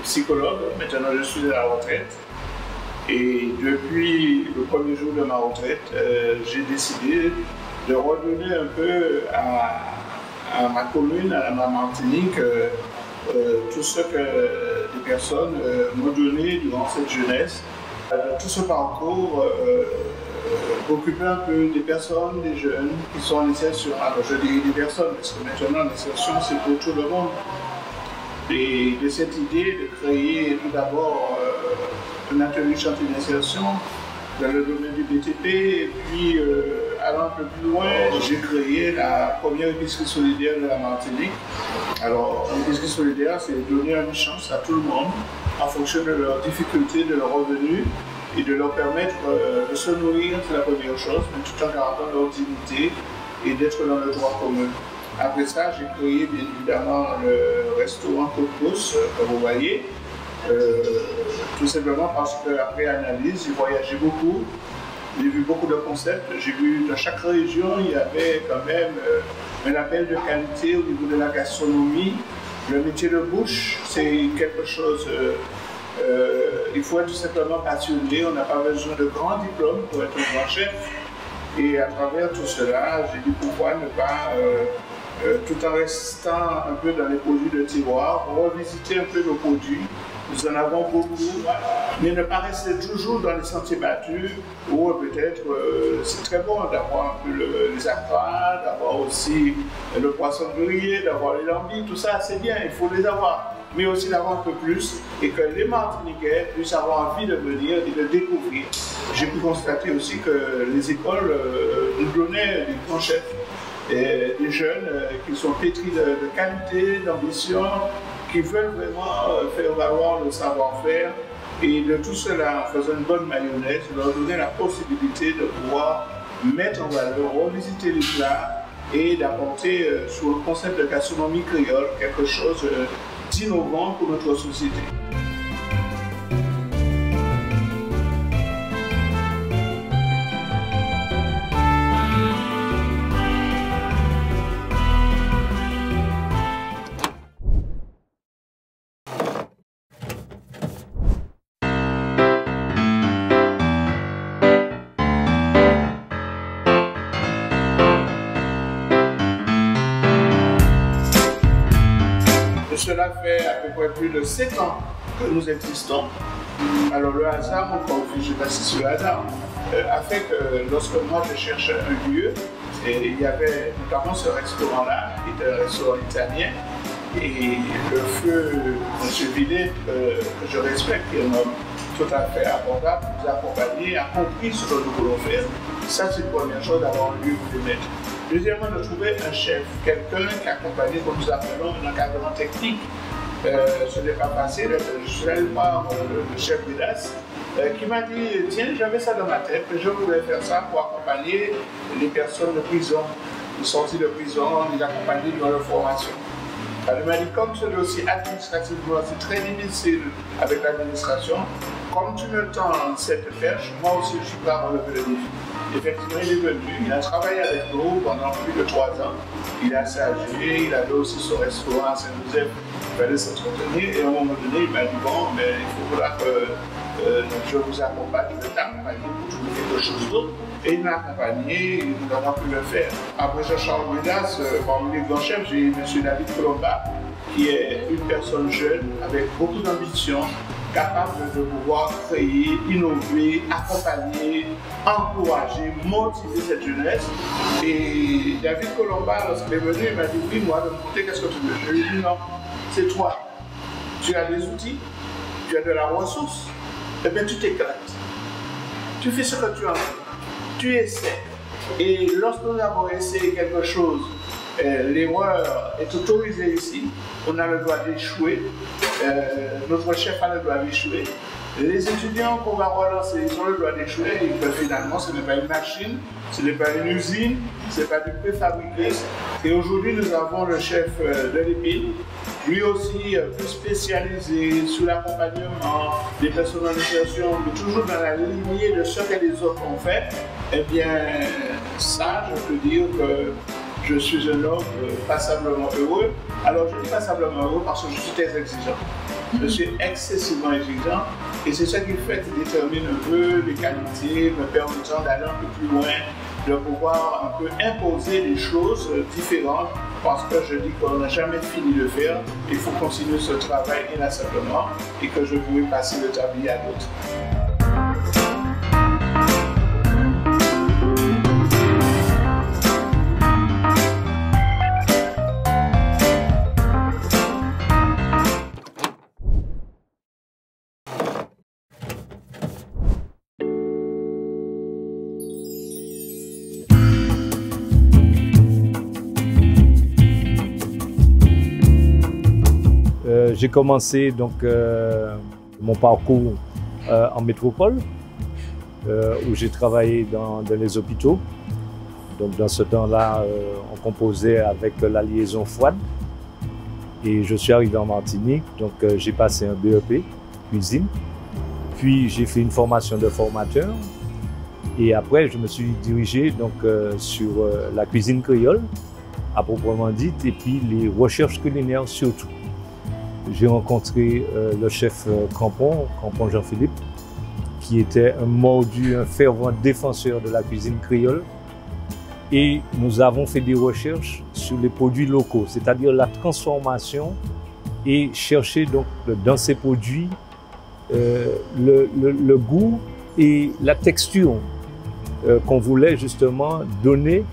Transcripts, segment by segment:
Psychologue, maintenant je suis à la retraite et depuis le premier jour de ma retraite, j'ai décidé de redonner un peu à ma commune, à ma Martinique, tout ce que des personnes m'ont donné durant cette jeunesse. Tout ce parcours occuper un peu des personnes, des jeunes qui sont en insertion. Alors je dis des personnes parce que maintenant l'insertion c'est pour tout le monde. Et de cette idée de créer tout d'abord un atelier chantier d'insertion dans le domaine du BTP, et puis allant un peu plus loin, j'ai créé la première épicerie solidaire de la Martinique. Alors, l'épicerie solidaire, c'est donner une chance à tout le monde en fonction de leurs difficultés, de leurs revenus et de leur permettre de se nourrir, c'est la première chose, mais tout en gardant leur dignité et d'être dans le droit commun. Après ça, j'ai créé bien évidemment le restaurant Cocos, comme vous voyez, tout simplement parce qu'après analyse, j'ai voyagé beaucoup, j'ai vu beaucoup de concepts, j'ai vu dans chaque région, il y avait quand même un appel de qualité au niveau de la gastronomie. Le métier de bouche, c'est quelque chose, il faut être tout simplement passionné, on n'a pas besoin de grands diplômes pour être un grand chef. Et à travers tout cela, j'ai dit pourquoi ne pas tout en restant un peu dans les produits de tiroir, revisiter un peu nos produits. Nous en avons beaucoup, mais ne pas rester toujours dans les sentiers battus, où peut-être c'est très bon d'avoir un peu les aquas, d'avoir aussi le poisson grillé, d'avoir les lambis, tout ça c'est bien, il faut les avoir, mais aussi d'avoir un peu plus, et que les Martiniquais puissent avoir envie de venir et de découvrir. J'ai pu constater aussi que les écoles nous donnaient des grands chefs, et des jeunes qui sont pétris de qualité, d'ambition, qui veulent vraiment faire valoir le savoir-faire, et de tout cela, en faisant une bonne mayonnaise, leur donner la possibilité de pouvoir mettre en valeur, revisiter les plats et d'apporter sous le concept de gastronomie créole quelque chose d'innovant pour notre société. Cela fait à peu près plus de 7 ans que nous existons. Alors le hasard, encore je ne sais pas si c'est le hasard, a fait que lorsque moi je cherchais un lieu, et il y avait notamment ce restaurant-là, qui était un restaurant italien, et le feu M. Villet, que je respecte, qui est un homme tout à fait abordable, nous a accompagnés, a compris ce que nous voulons faire. Ça c'est une première chose, d'avoir un lieu où les mettre. Deuxièmement, de trouver un chef, quelqu'un qui accompagne, comme nous appelons, un encadrement technique. Ce n'est pas facile. Je suis allé voir le chef d'IDAS qui m'a dit, tiens, j'avais ça dans ma tête, je voulais faire ça pour accompagner les personnes de prison, les sorties de prison, les accompagner dans leur formation. Il m'a dit, comme c'est aussi administrativement, c'est très difficile avec l'administration, comme tu me tends cette perche, moi aussi je suis prêt à relever le défi. Effectivement, il est venu, il a travaillé avec nous pendant plus de 3 ans. Il a sagé, il avait aussi son restaurant à Saint-Joseph, il fallait s'entretenir. Et à un moment donné, il m'a dit, bon, mais il faudra que je vous accompagne, je vais t'accompagner pour trouver quelque chose d'autre. Et il m'a accompagné, et nous avons pu le faire. Après Jean-Charles Bridas, parmi les grands chefs, j'ai M. David Colomba, qui est une personne jeune, avec beaucoup d'ambition, capable de pouvoir créer, innover, accompagner, encourager, motiver cette jeunesse. Et David Colomba, lorsqu'il est venu, il m'a dit, oui, moi, de mon côté, qu'est-ce que tu veux? Je lui ai dit, non, c'est toi. Tu as des outils, tu as de la ressource, et bien tu t'éclates. Tu fais ce que tu as envie. Tu essaies. Et lorsque nous avons essayé quelque chose, l'erreur est autorisée ici. On a le droit d'échouer. Notre chef a le droit d'échouer. Les étudiants qu'on va relancer, ils ont le droit d'échouer et que finalement ce n'est pas une machine, ce n'est pas une usine, ce n'est pas du préfabriqué. Et aujourd'hui nous avons le chef de l'EPIL, lui aussi plus spécialisé sous l'accompagnement des personnes en insertion, mais toujours dans la lignée de ce que les autres ont fait. Eh bien ça, je peux dire que je suis un homme passablement heureux. Alors je dis passablement heureux parce que je suis très exigeant. Je suis excessivement exigeant et c'est ça qui fait qui détermine un peu les qualités, me permettant d'aller un peu plus loin, de pouvoir un peu imposer des choses différentes parce que je dis qu'on n'a jamais fini de faire. Il faut continuer ce travail inlassablement et que je pouvais passer le tablier à d'autres. J'ai commencé donc mon parcours en métropole, où j'ai travaillé dans les hôpitaux. Donc dans ce temps-là, on composait avec la liaison froide. Et je suis arrivé en Martinique, donc j'ai passé un BEP cuisine. Puis j'ai fait une formation de formateur. Et après, je me suis dirigé donc sur la cuisine créole, à proprement dit, et puis les recherches culinaires surtout. J'ai rencontré le chef Crampon Jean-Philippe, qui était un mordu, un fervent défenseur de la cuisine créole. Et nous avons fait des recherches sur les produits locaux, c'est-à-dire la transformation et chercher donc dans ces produits le goût et la texture qu'on voulait justement donner,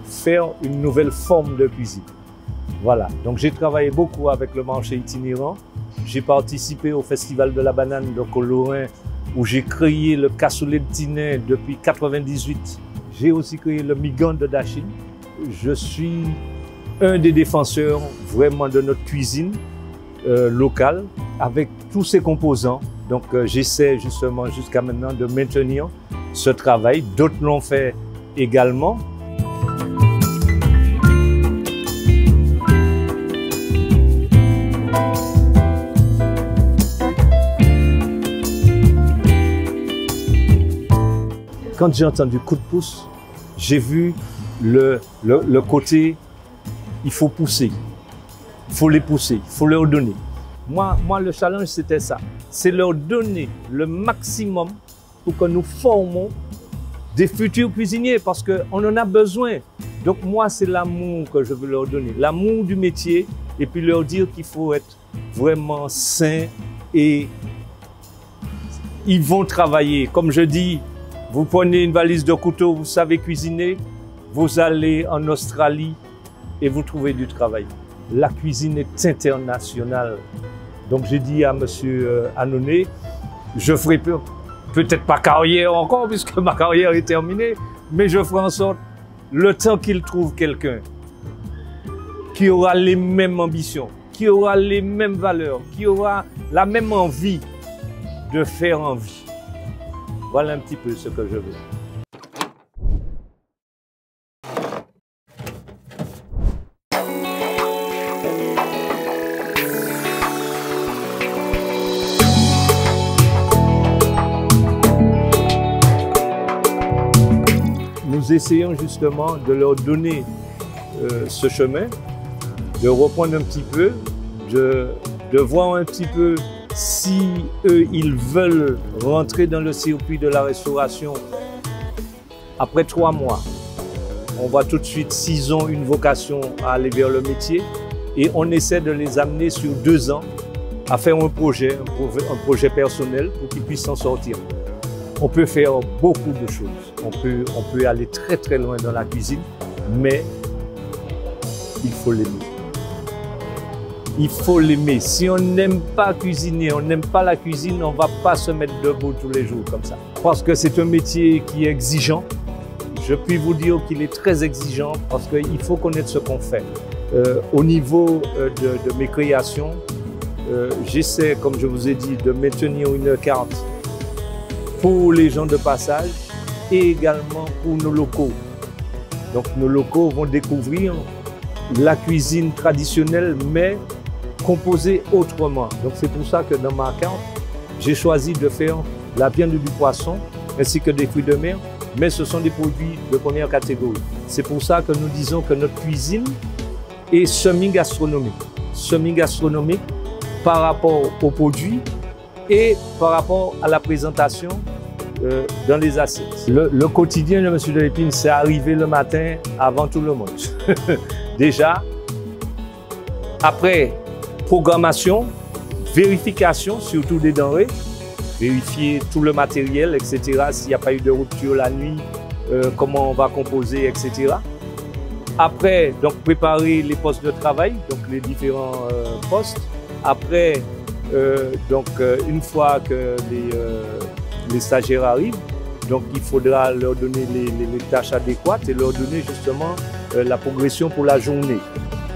faire une nouvelle forme de cuisine. Voilà, donc j'ai travaillé beaucoup avec le marché itinérant. J'ai participé au Festival de la banane de Colorin où j'ai créé le cassoulet de Tintin depuis 1998. J'ai aussi créé le migan de Dachine. Je suis un des défenseurs vraiment de notre cuisine locale avec tous ses composants. Donc j'essaie justement jusqu'à maintenant de maintenir ce travail. D'autres l'ont fait également. Quand j'ai entendu coup de pouce, j'ai vu le côté, il faut pousser, il faut les pousser, il faut leur donner. Moi le challenge, c'était ça. C'est leur donner le maximum pour que nous formons des futurs cuisiniers parce qu'on en a besoin. Donc moi, c'est l'amour que je veux leur donner, l'amour du métier et puis leur dire qu'il faut être vraiment sain et ils vont travailler. Comme je dis, vous prenez une valise de couteau, vous savez cuisiner, vous allez en Australie et vous trouvez du travail. La cuisine est internationale. Donc j'ai dit à M. Annonay, je ferai peut-être pas carrière encore puisque ma carrière est terminée, mais je ferai en sorte, le temps qu'il trouve quelqu'un qui aura les mêmes ambitions, qui aura les mêmes valeurs, qui aura la même envie de faire en vie. Voilà un petit peu ce que je veux. Nous essayons justement de leur donner ce chemin, de reprendre un petit peu, de voir un petit peu si eux, ils veulent rentrer dans le circuit de la restauration. Après 3 mois, on voit tout de suite s'ils ont une vocation à aller vers le métier et on essaie de les amener sur 2 ans à faire un projet personnel pour qu'ils puissent s'en sortir. On peut faire beaucoup de choses. On peut aller très très loin dans la cuisine, mais il faut l'aimer. Il faut l'aimer. Si on n'aime pas cuisiner, on n'aime pas la cuisine, on ne va pas se mettre debout tous les jours comme ça. Parce que c'est un métier qui est exigeant. je puis vous dire qu'il est très exigeant parce qu'il faut connaître ce qu'on fait. Au niveau de mes créations, j'essaie, comme je vous ai dit, de maintenir une carte pour les gens de passage et également pour nos locaux. Donc nos locaux vont découvrir la cuisine traditionnelle mais composée autrement. Donc c'est pour ça que dans ma carte, j'ai choisi de faire la viande du poisson ainsi que des fruits de mer, mais ce sont des produits de première catégorie. C'est pour ça que nous disons que notre cuisine est semi-gastronomique. Semi-gastronomique par rapport aux produits et par rapport à la présentation dans les assiettes. Le quotidien de M. Delépine, c'est arriver le matin avant tout le monde. Déjà, après programmation, vérification, surtout des denrées, vérifier tout le matériel, etc. S'il n'y a pas eu de rupture la nuit, comment on va composer, etc. Après, donc préparer les postes de travail, donc les différents postes. Après, une fois que les stagiaires arrivent, donc il faudra leur donner les tâches adéquates et leur donner justement la progression pour la journée.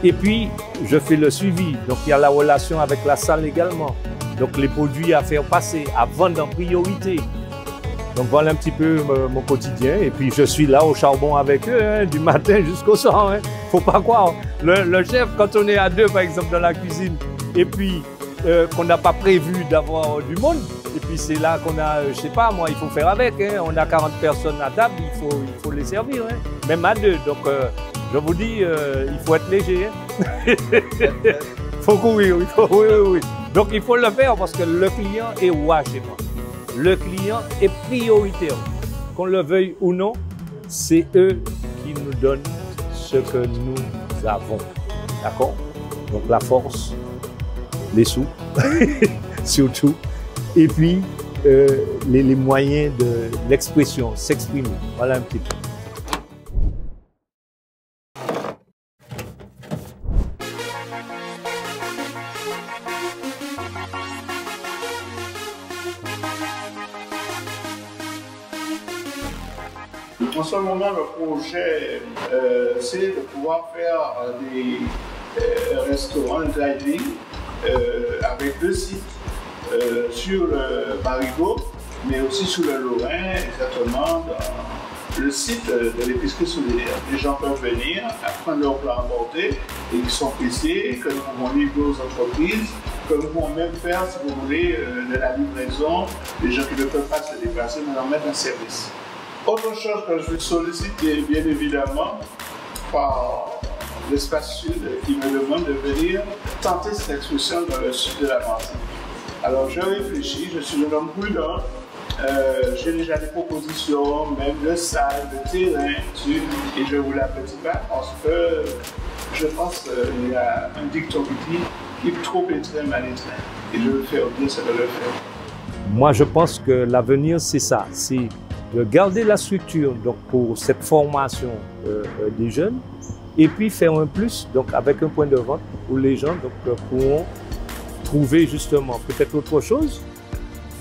Et puis, je fais le suivi. Donc, il y a la relation avec la salle également. Donc, les produits à faire passer, à vendre en priorité. Donc, voilà un petit peu mon quotidien. Et puis, je suis là au charbon avec eux, hein, du matin jusqu'au soir. Hein. Faut pas croire. Le chef, quand on est à deux, par exemple, dans la cuisine, et puis qu'on n'a pas prévu d'avoir du monde, et puis c'est là qu'on a, je sais pas, moi, il faut faire avec. Hein. On a 40 personnes à table, il faut les servir, hein. Même à deux. Donc, je vous dis, il faut être léger. Il faut courir, oui. Donc, il faut le faire parce que le client est roi chez moi. Le client est prioritaire. Qu'on le veuille ou non, c'est eux qui nous donnent ce que nous avons. D'accord? Donc, la force, les sous, surtout. Et puis, les moyens de l'expression, s'exprimer. Voilà un petit peu. En ce moment, le projet, c'est de pouvoir faire des restaurants, un drive-in, avec 2 sites sur le Marigot, mais aussi sur le Lorrain, exactement dans le site de l'épicerie solidaire. Les gens peuvent venir, prendre leur plat emporté et ils sont pressés, que nous pouvons livrer aux entreprises, que nous pouvons même faire, si vous voulez, de la livraison, les gens qui ne peuvent pas se déplacer, nous leur mettre un service. Autre chose que je sollicite, bien évidemment, par l'espace sud qui me demande de venir tenter cette excursion dans le sud de la Martinique. Alors je réfléchis, je suis un homme prudent, j'ai déjà des propositions, même de salle, de terrain, et je vous la petit pas parce que je pense qu'il y a un dicton qui dit qu'il trop est très mal étreint. Et je veux faire bien ça de le faire. Moi je pense que l'avenir c'est ça, c'est de garder la structure donc, pour cette formation des jeunes et puis faire un plus donc, avec un point de vente où les gens donc, pourront trouver justement peut-être autre chose,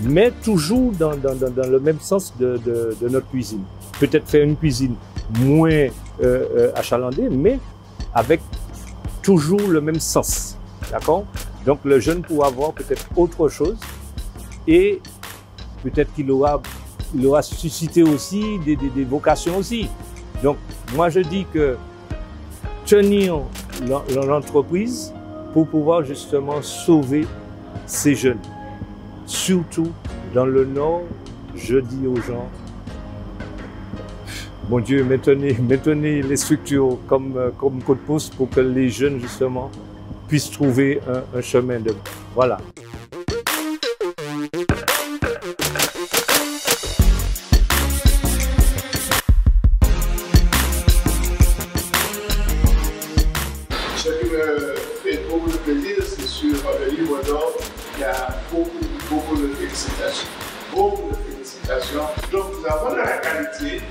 mais toujours dans le même sens de notre cuisine. Peut-être faire une cuisine moins achalandée, mais avec toujours le même sens. D'accord? Donc le jeune pourra avoir peut-être autre chose et peut-être qu'il aura suscité aussi des vocations aussi. Donc, moi je dis que tenir l'entreprise pour pouvoir justement sauver ces jeunes. Surtout dans le Nord, je dis aux gens, mon Dieu, maintenez les structures comme coup de pouce pour que les jeunes justement puissent trouver un chemin de... Voilà. Ce qui me fait beaucoup de plaisir, c'est sur le livre d'or, il y a beaucoup de félicitations. Beaucoup de félicitations. Donc nous avons de la qualité.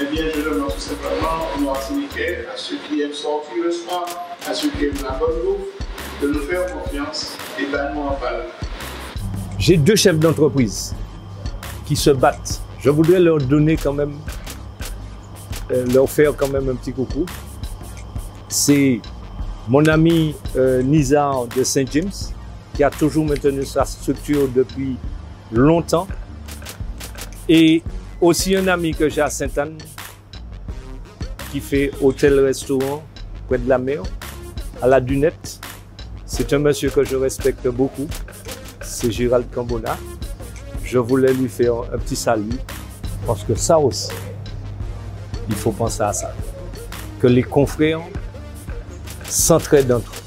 Eh bien, je demande tout simplement aux Martiniquais, à ceux qui aiment sortir le soir, à ceux qui aiment la bonne bouffe, de nous faire confiance et ben nous en parler. J'ai 2 chefs d'entreprise qui se battent. Je voudrais leur donner quand même leur faire quand même un petit coucou. C'est mon ami Nizar de Saint James, qui a toujours maintenu sa structure depuis longtemps. Et aussi un ami que j'ai à Sainte-Anne, qui fait hôtel-restaurant près de la mer, à la Dunette. C'est un monsieur que je respecte beaucoup, c'est Gérald Cambona. Je voulais lui faire un petit salut, parce que ça aussi, il faut penser à ça. Que les confrères s'entraident entre eux.